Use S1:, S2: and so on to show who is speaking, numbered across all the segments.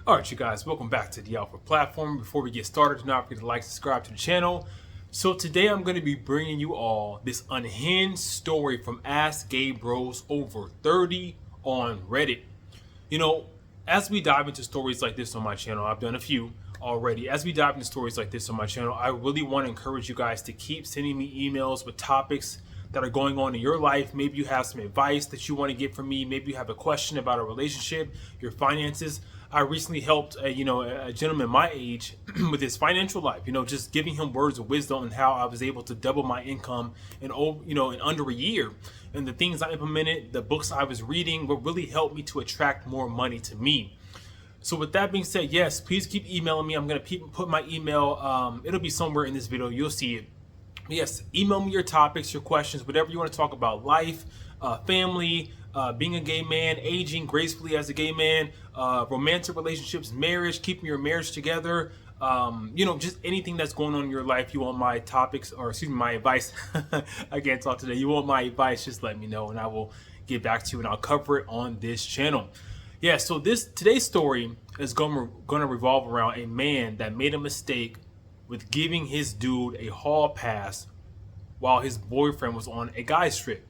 S1: All right, you guys, welcome back to the Alpha Platform. Before we get started, do not forget to like, subscribe to the channel. So today I'm going to be bringing you all this unhinged story from Ask Gay Bros over 30 on Reddit. You know, as we dive into stories like this on my channel, I've done a few already. As we dive into stories like this on my channel, I really want to encourage you guys to keep sending me emails with topics that are going on in your life. Maybe you have some advice that you want to get from me. Maybe you have a question about a relationship, your finances. I recently helped a gentleman my age with his financial life. Just giving him words of wisdom on how I was able to double my income in under a year. And the things I implemented, the books I was reading, what really helped me to attract more money to me. So with that being said, yes, please keep emailing me. I'm gonna put my email. It'll be somewhere in this video. You'll see it. Yes, email me your topics, your questions, whatever you want to talk about: life, family, being a gay man, aging gracefully as a gay man, romantic relationships, marriage, keeping your marriage together. Just anything that's going on in your life. You want my topics, or excuse me, my advice. I can't talk today. You want my advice? Just let me know, and I will get back to you, and I'll cover it on this channel. Yeah. So today's story is going to revolve around a man that made a mistake with giving his dude a hall pass while his boyfriend was on a guy's trip.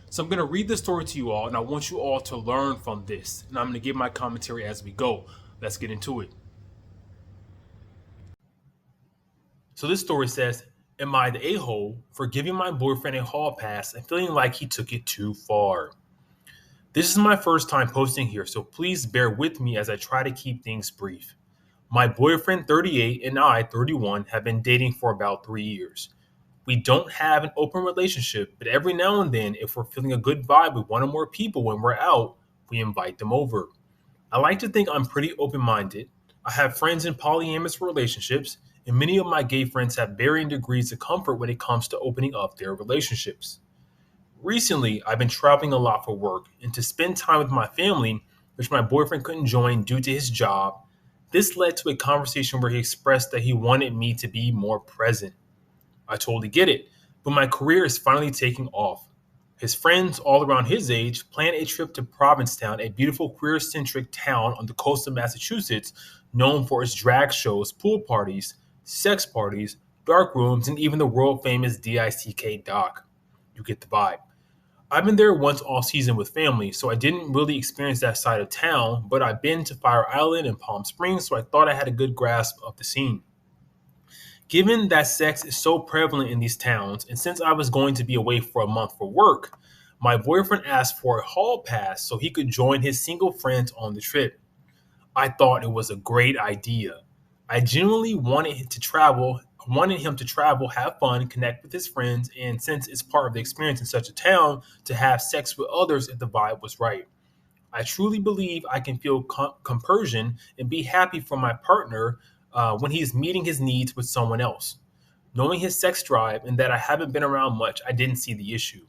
S1: So I'm going to read the story to you all, and I want you all to learn from this. And I'm going to give my commentary as we go. Let's get into it. So this story says, am I the a-hole for giving my boyfriend a hall pass and feeling like he took it too far? This is my first time posting here, so please bear with me as I try to keep things brief. My boyfriend, 38, and I, 31, have been dating for about 3 years. We don't have an open relationship, but every now and then, if we're feeling a good vibe with one or more people when we're out, we invite them over. I like to think I'm pretty open-minded. I have friends in polyamorous relationships, and many of my gay friends have varying degrees of comfort when it comes to opening up their relationships. Recently, I've been traveling a lot for work, and to spend time with my family, which my boyfriend couldn't join due to his job, this led to a conversation where he expressed that he wanted me to be more present. I totally get it, but my career is finally taking off. His friends all around his age plan a trip to Provincetown, a beautiful queer-centric town on the coast of Massachusetts, known for its drag shows, pool parties, sex parties, dark rooms, and even the world-famous DICK dock. You get the vibe. I've been there once all season with family, so I didn't really experience that side of town, but I've been to Fire Island and Palm Springs, so I thought I had a good grasp of the scene. Given that sex is so prevalent in these towns, and since I was going to be away for a month for work, my boyfriend asked for a hall pass so he could join his single friends on the trip. I thought it was a great idea. I genuinely wanted him to travel, have fun, connect with his friends, and since it's part of the experience in such a town, to have sex with others if the vibe was right. I truly believe I can feel compersion and be happy for my partner when he's meeting his needs with someone else. Knowing his sex drive and that I haven't been around much, I didn't see the issue.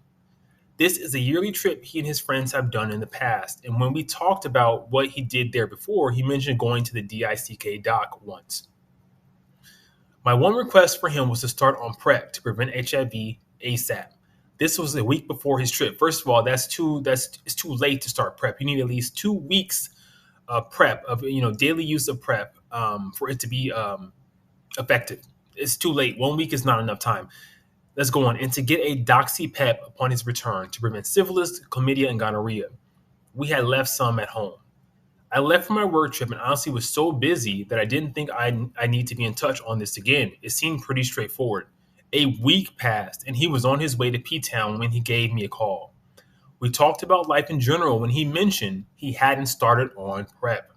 S1: This is a yearly trip he and his friends have done in the past, and when we talked about what he did there before, he mentioned going to the DICK dock once. My one request for him was to start on PrEP to prevent HIV ASAP. This was a week before his trip. First of all, it's too late to start PrEP. You need at least 2 weeks of PrEP, of daily use of PrEP, for it to be effective. It's too late. 1 week is not enough time. Let's go on. And to get a doxy-pep upon his return to prevent syphilis, chlamydia, and gonorrhea. We had left some at home. I left for my work trip and honestly was so busy that I didn't think I need to be in touch on this again. It seemed pretty straightforward. A week passed and he was on his way to P-Town when he gave me a call. We talked about life in general when he mentioned he hadn't started on PrEP.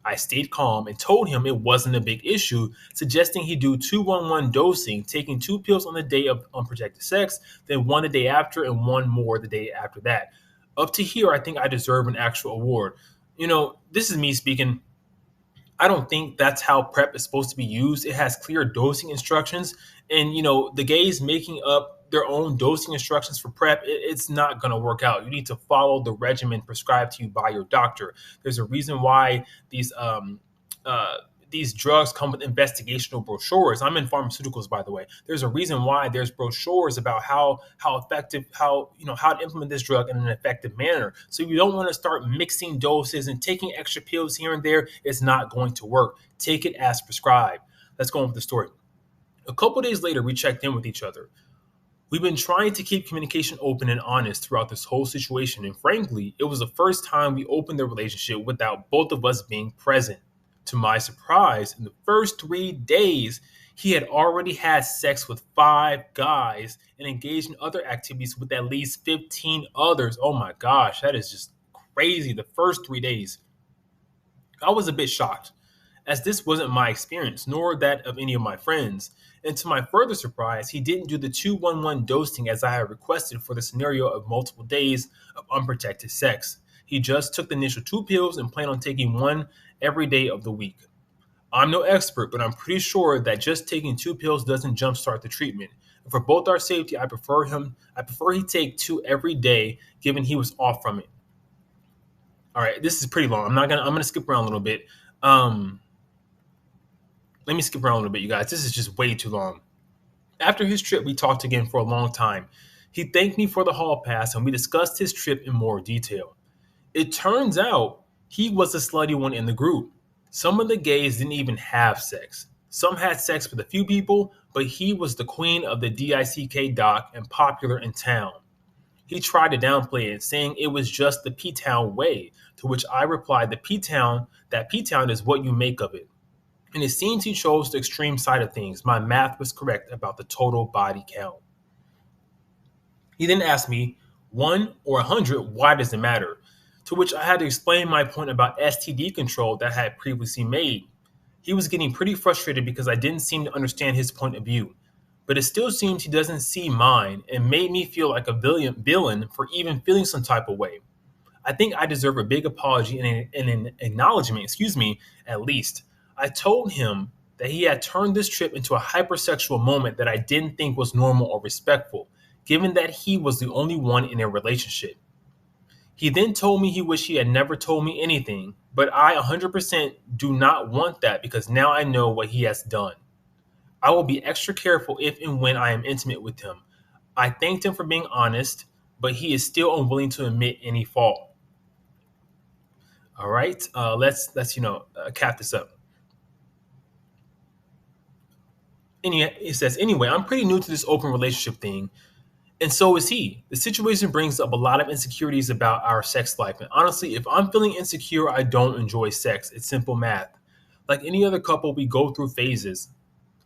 S1: I stayed calm and told him it wasn't a big issue, suggesting he do 2-1-1 dosing, taking 2 pills on the day of unprotected sex, then 1 the day after and 1 more the day after that. Up to here, I think I deserve an actual award. This is me speaking. I don't think that's how PrEP is supposed to be used. It has clear dosing instructions. And, the gays making up their own dosing instructions for PrEP, it's not going to work out. You need to follow the regimen prescribed to you by your doctor. There's a reason why these these drugs come with investigational brochures. I'm in pharmaceuticals, by the way. There's a reason why there's brochures about how effective, how to implement this drug in an effective manner. So you don't want to start mixing doses and taking extra pills here and there. It's not going to work. Take it as prescribed. Let's go on with the story. A couple days later, we checked in with each other. We've been trying to keep communication open and honest throughout this whole situation, and frankly, it was the first time we opened the relationship without both of us being present. To my surprise, in the first 3 days, he had already had sex with 5 guys and engaged in other activities with at least 15 others. Oh my gosh, that is just crazy. The first 3 days. I was a bit shocked, as this wasn't my experience, nor that of any of my friends. And to my further surprise, he didn't do the 2-1-1 dosing as I had requested for the scenario of multiple days of unprotected sex. He just took the initial 2 pills and planned on taking one every day of the week. I'm no expert, but I'm pretty sure that just taking 2 pills doesn't jumpstart the treatment. And for both our safety, I prefer he take 2 every day, given he was off from it. All right, this is pretty long. I'm gonna skip around a little bit. Let me skip around a little bit, you guys. This is just way too long. After his trip, we talked again for a long time. He thanked me for the hall pass, and we discussed his trip in more detail. It turns out he was the slutty one in the group. Some of the gays didn't even have sex. Some had sex with a few people, but he was the queen of the DICK doc and popular in town. He tried to downplay it, saying it was just the P-Town way, to which I replied that P-Town is what you make of it. And it seems he chose the extreme side of things. My math was correct about the total body count. He then asked me, 1 or 100, why does it matter? To which I had to explain my point about STD control that I had previously made. He was getting pretty frustrated because I didn't seem to understand his point of view. But it still seems he doesn't see mine, and made me feel like a villain for even feeling some type of way. I think I deserve a big apology and an acknowledgement, at least. I told him that he had turned this trip into a hypersexual moment that I didn't think was normal or respectful, given that he was the only one in a relationship. He then told me he wished he had never told me anything, but I 100% do not want that because now I know what he has done. I will be extra careful if and when I am intimate with him. I thanked him for being honest, but he is still unwilling to admit any fault. All right, let's cap this up. It says, anyway, I'm pretty new to this open relationship thing, and so is he. The situation brings up a lot of insecurities about our sex life. And honestly, if I'm feeling insecure, I don't enjoy sex. It's simple math. Like any other couple, we go through phases.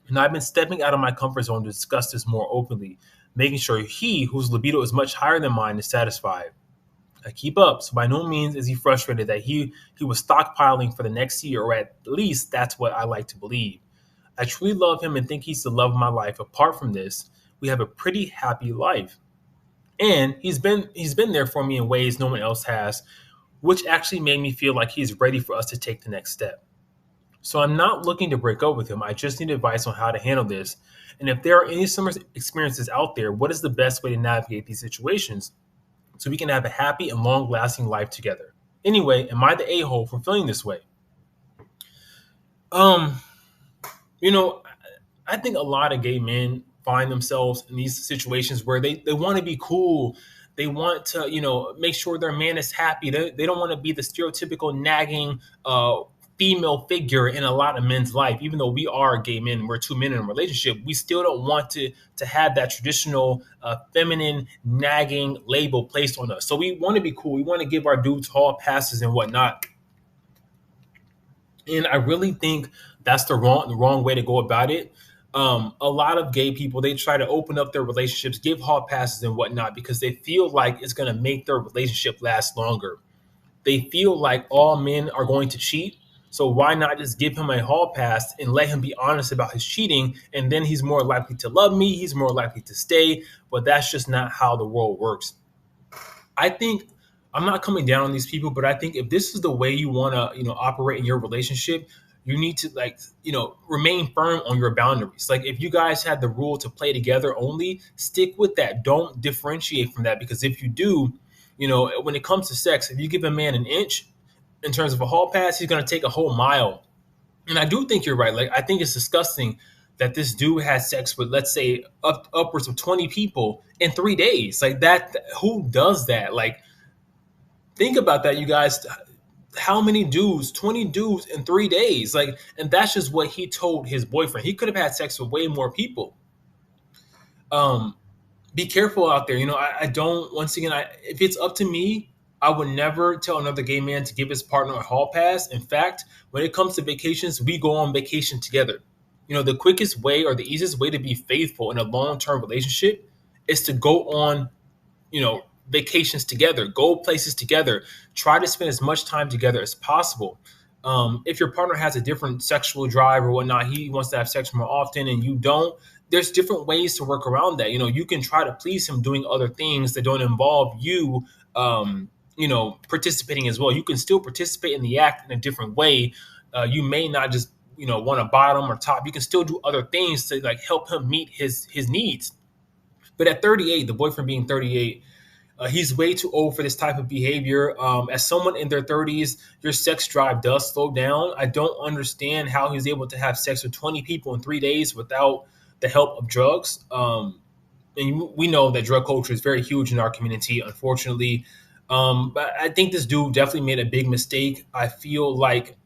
S1: And I've been stepping out of my comfort zone to discuss this more openly, making sure he, whose libido is much higher than mine, is satisfied. I keep up, so by no means is he frustrated that he was stockpiling for the next year, or at least that's what I like to believe. I truly love him and think he's the love of my life. Apart from this, we have a pretty happy life. And he's been there for me in ways no one else has, which actually made me feel like he's ready for us to take the next step. So I'm not looking to break up with him. I just need advice on how to handle this. And if there are any similar experiences out there, what is the best way to navigate these situations so we can have a happy and long-lasting life together? Anyway, am I the a-hole for feeling this way? I think a lot of gay men find themselves in these situations where they want to be cool. They want to, make sure their man is happy. They don't want to be the stereotypical nagging female figure in a lot of men's life. Even though we are gay men, we're 2 men in a relationship, we still don't want to have that traditional feminine nagging label placed on us. So we want to be cool. We want to give our dudes hall passes and whatnot. And I really think that's the wrong way to go about it. A lot of gay people, they try to open up their relationships, give hall passes and whatnot, because they feel like it's going to make their relationship last longer. They feel like all men are going to cheat. So why not just give him a hall pass and let him be honest about his cheating? And then he's more likely to love me. He's more likely to stay. But that's just not how the world works. I think I'm not coming down on these people, but I think if this is the way you want to, operate in your relationship, you need to remain firm on your boundaries. Like if you guys had the rule to play together only, stick with that. Don't differentiate from that, because if you do, when it comes to sex, if you give a man an inch in terms of a hall pass, he's going to take a whole mile. And I do think you're right. Like, I think it's disgusting that this dude had sex with, let's say, upwards of 20 people in 3 days. Like that, who does that? Like, think about that, you guys. How many dudes? 20 dudes in 3 days. Like, and that's just what he told his boyfriend. He could have had sex with way more people. Um, be careful out there. I don't, once again, if it's up to me, I would never tell another gay man to give his partner a hall pass. In fact, when it comes to vacations, we go on vacation together. The quickest way or the easiest way to be faithful in a long-term relationship is to go on, vacations together, go places together, try to spend as much time together as possible. If your partner has a different sexual drive or whatnot, he wants to have sex more often and you don't, there's different ways to work around that. You can try to please him doing other things that don't involve you, participating as well. You can still participate in the act in a different way. You may not just, want a bottom or top. You can still do other things to like help him meet his needs. But at 38, the boyfriend being 38, he's way too old for this type of behavior. As someone in their 30s, your sex drive does slow down. I don't understand how he's able to have sex with 20 people in 3 days without the help of drugs. And we know that drug culture is very huge in our community, unfortunately. But I think this dude definitely made a big mistake. I feel like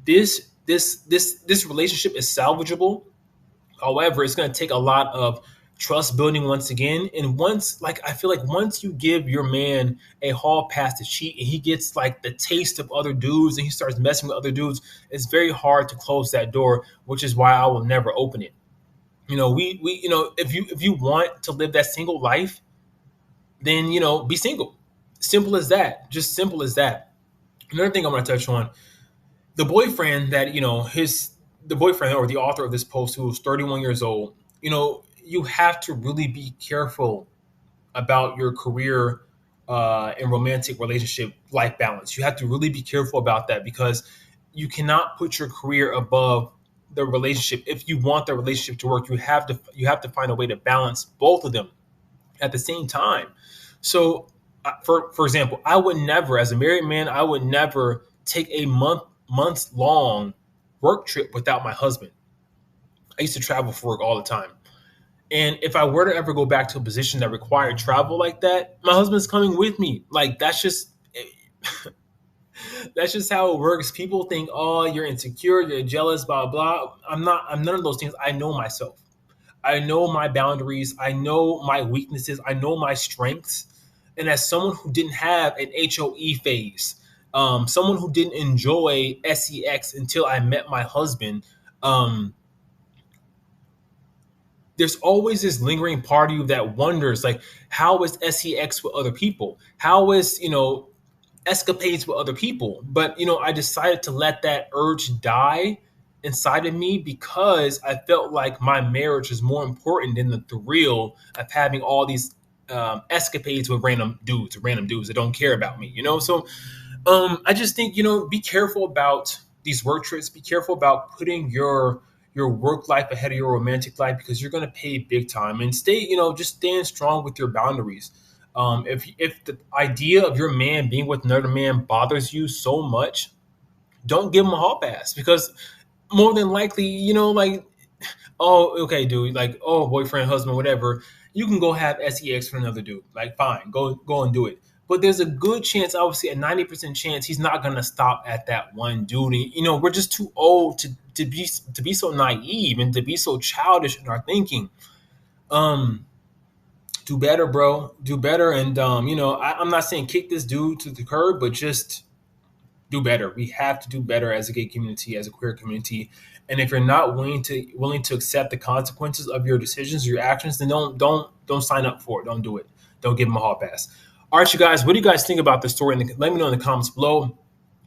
S1: this relationship is salvageable. However, it's going to take a lot of trust building once again. And I feel like once you give your man a hall pass to cheat and he gets like the taste of other dudes and he starts messing with other dudes, it's very hard to close that door, which is why I will never open it. If you want to live that single life, then, be single. Simple as that. Just simple as that. Another thing I want to touch on, the boyfriend that, the boyfriend or the author of this post who was 31 years old, you have to really be careful about your career and romantic relationship life balance. You have to really be careful about that because you cannot put your career above the relationship. If you want the relationship to work, you have to find a way to balance both of them at the same time. So, for example, I would never, as a married man, I would never take a months long work trip without my husband. I used to travel for work all the time. And if I were to ever go back to a position that required travel like that, my husband's coming with me. Like that's just how it works. People think, oh, you're insecure, you're jealous, blah, blah. I'm not, I'm none of those things. I know myself. I know my boundaries. I know my weaknesses. I know my strengths. And as someone who didn't have an HOE phase, someone who didn't enjoy sex until I met my husband, there's always this lingering part of you that wonders, like, how is sex with other people? How is, escapades with other people? But, I decided to let that urge die inside of me because I felt like my marriage is more important than the thrill of having all these escapades with random dudes that don't care about me, So I just think, be careful about these work trips. Be careful about putting your work life ahead of your romantic life because you're going to pay big time. And stay, just stand strong with your boundaries. If the idea of your man being with another man bothers you so much, don't give him a hall pass because more than likely, like, oh, okay, dude, like, oh, boyfriend, husband, whatever, you can go have sex for another dude. Like, fine, go and do it. But there's a good chance, I would say a 90% chance, he's not gonna stop at that one dude. And, we're just too old to be so naive and to be so childish in our thinking. Do better, bro. Do better. And I'm not saying kick this dude to the curb, but just do better. We have to do better as a gay community, as a queer community. And if you're not willing to accept the consequences of your decisions, your actions, then don't sign up for it. Don't do it. Don't give them a hall pass. All right, you guys, what do you guys think about this story? Let me know in the comments below.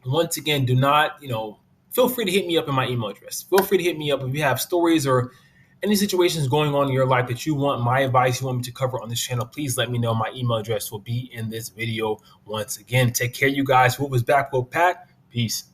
S1: Once again, do not, feel free to hit me up in my email address. Feel free to hit me up if you have stories or any situations going on in your life that you want my advice, you want me to cover on this channel. Please let me know. My email address will be in this video. Once again, take care, you guys. Who was back? Will Pack. Peace.